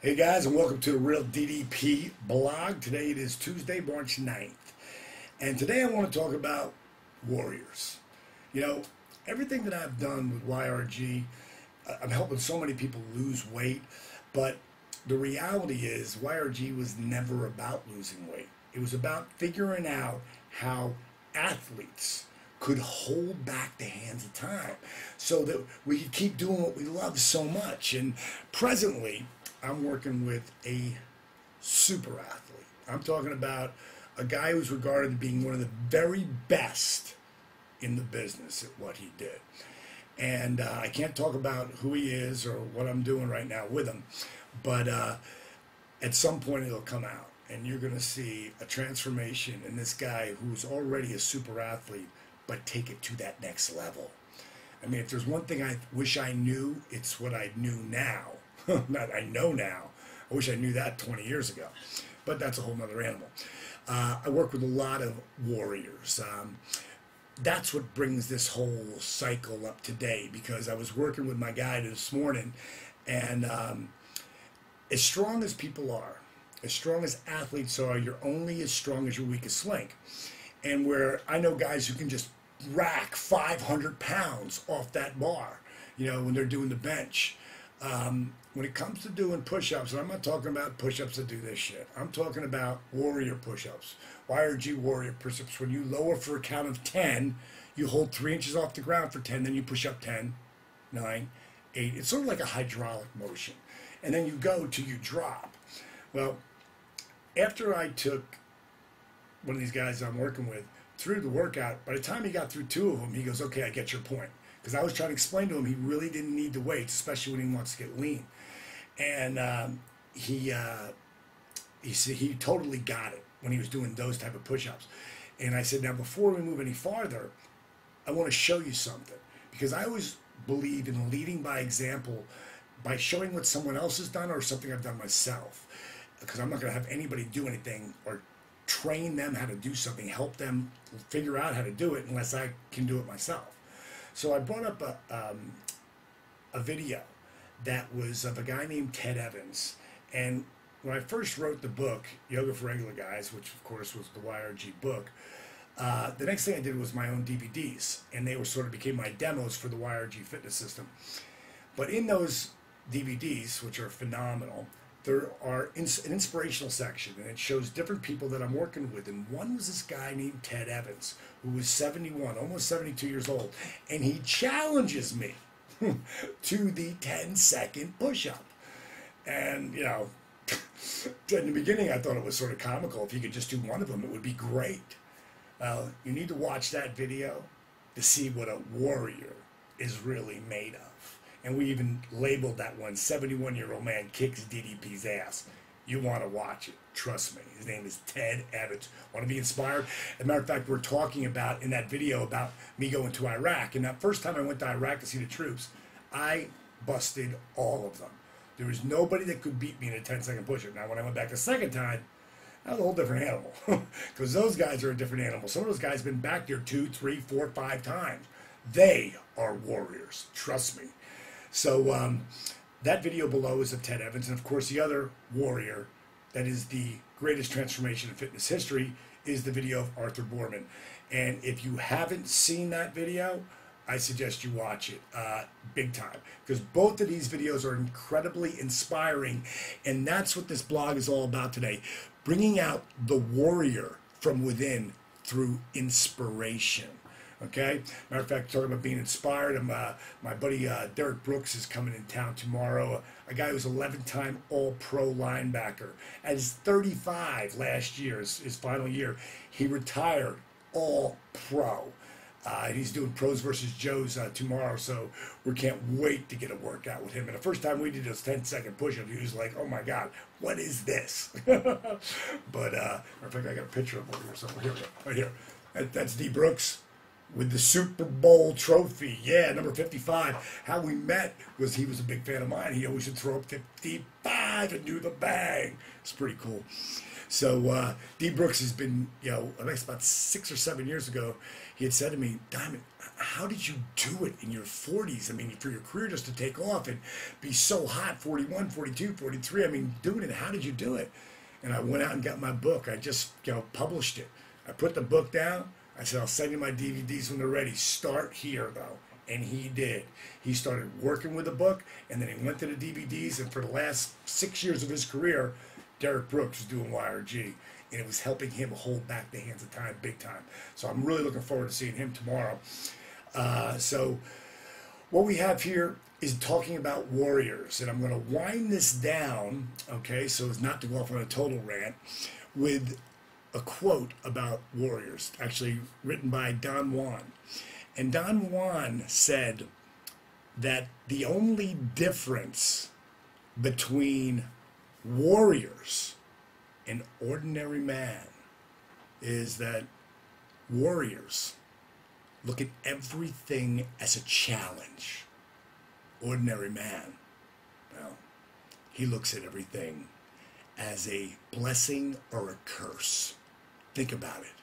Hey guys, and welcome to the Real DDP blog. Today it is Tuesday, March 9th. And today I want to talk about warriors. You know, everything that I've done with YRG, I'm helping so many people lose weight, but the reality is YRG was never about losing weight. It was about figuring out how athletes could hold back the hands of time so that we could keep doing what we love so much. And presently, I'm working with a super athlete. I'm talking about a guy who's regarded as being one of the very best in the business at what he did. And I can't talk about who he is or what I'm doing right now with him, but at some point it'll come out, and you're going to see a transformation in this guy who's already a super athlete, but take it to that next level. I mean, if there's one thing I wish I knew, it's what I knew now. Not I know now. I wish I knew that 20 years ago, but that's a whole nother animal. I work with a lot of warriors. That's what brings this whole cycle up today, because I was working with my guy this morning, and as strong as people are, as strong as athletes are, you're only as strong as your weakest link. And where I know guys who can just rack 500 pounds off that bar, you know, when they're doing the bench. When it comes to doing push-ups, and I'm not talking about push-ups that do this shit. I'm talking about warrior push-ups, YRG warrior push-ups. When you lower for a count of 10, you hold 3 inches off the ground for 10, then you push up 10, 9, 8. It's sort of like a hydraulic motion. And then you go till you drop. Well, after I took one of these guys I'm working with through the workout, by the time he got through 2 of them, he goes, okay, I get your point. Because I was trying to explain to him he really didn't need the weights, especially when he wants to get lean. And he totally got it when he was doing those type of push-ups. And I said, now before we move any farther, I want to show you something. Because I always believe in leading by example, by showing what someone else has done or something I've done myself. Because I'm not going to have anybody do anything or train them how to do something, help them figure out how to do it unless I can do it myself. So I brought up a video that was of a guy named Ted Evans. And when I first wrote the book, Yoga for Regular Guys, which of course was the YRG book, the next thing I did was my own DVDs. And they were sort of became my demos for the YRG fitness system. But in those DVDs, which are phenomenal, there are an inspirational section, and it shows different people that I'm working with. And one was this guy named Ted Evans, who was 71, almost 72 years old. And he challenges me to the 10-second push-up. And, you know, in the beginning I thought it was sort of comical. If he could just do one of them, it would be great. Well, you need to watch that video to see what a warrior is really made of. And we even labeled that one, 71-year-old man kicks DDP's ass. You want to watch it. Trust me. His name is Ted Evans. Want to be inspired? As a matter of fact, we're talking about, in that video, about me going to Iraq. And that first time I went to Iraq to see the troops, I busted all of them. There was nobody that could beat me in a 10-second push-up. Now, when I went back the second time, that was a whole different animal. Because those guys are a different animal. Some of those guys have been back there 2, 3, 4, 5 times. They are warriors. Trust me. So that video below is of Ted Evans. And, of course, the other warrior that is the greatest transformation in fitness history is the video of Arthur Boorman. And if you haven't seen that video, I suggest you watch it big time. Because both of these videos are incredibly inspiring. And that's what this blog is all about today. Bringing out the warrior from within through inspiration. Okay? Matter of fact, talking about being inspired, my buddy Derek Brooks is coming in town tomorrow. A guy who's 11-time All-Pro linebacker. At his 35 last year, his final year, he retired All-Pro. He's doing Pros versus Joes tomorrow, so we can't wait to get a workout with him. And the first time we did those 10-second push-ups, he was like, oh my God, what is this? But, matter of fact, I got a picture of him here somewhere. Here we go, right here. That's D. Brooks with the Super Bowl trophy. Yeah, number 55. How we met was he was a big fan of mine. He always would throw up 55. alive and do the bang. It's pretty cool. So D Brooks has been, you know, I think about 6 or 7 years ago, he had said to me, Diamond, how did you do it in your 40s? I mean, for your career just to take off and be so hot, 41, 42, 43. I mean, doing it, how did you do it? And I went out and got my book. I just, you know, published it. I put the book down. I said, I'll send you my DVDs when they're ready. Start here, though. And he did. He started working with the book, and then he went to the DVDs, and for the last 6 years of his career, Derek Brooks was doing YRG, and it was helping him hold back the hands of time big time. So I'm really looking forward to seeing him tomorrow. So what we have here is talking about warriors, and I'm going to wind this down, okay, so as not to go off on a total rant, with a quote about warriors, actually written by Don Juan. And Don Juan said that the only difference between warriors and ordinary man is that warriors look at everything as a challenge. Ordinary man, well, he looks at everything as a blessing or a curse. Think about it.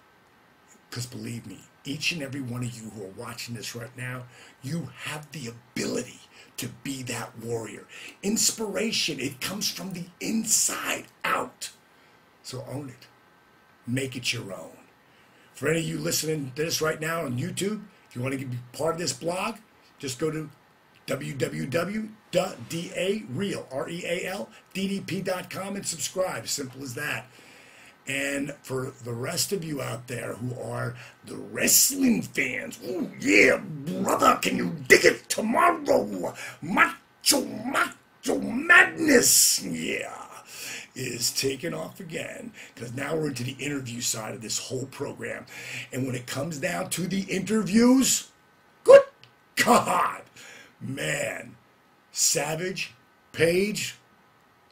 Because believe me, each and every one of you who are watching this right now, you have the ability to be that warrior. Inspiration, it comes from the inside out. So own it. Make it your own. For any of you listening to this right now on YouTube, if you want to be part of this blog, just go to www.DDP.com and subscribe. Simple as that. And for the rest of you out there who are the wrestling fans, oh yeah, brother, can you dig it tomorrow? Macho Madness, yeah, is taking off again, because now we're into the interview side of this whole program. And when it comes down to the interviews, good God, man, Savage, Page,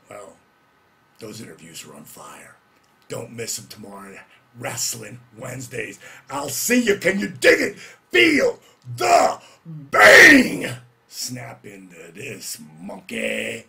well, those interviews are on fire. Don't miss them tomorrow. Wrestling Wednesdays. I'll see you. Can you dig it? Feel the bang. Snap into this, monkey.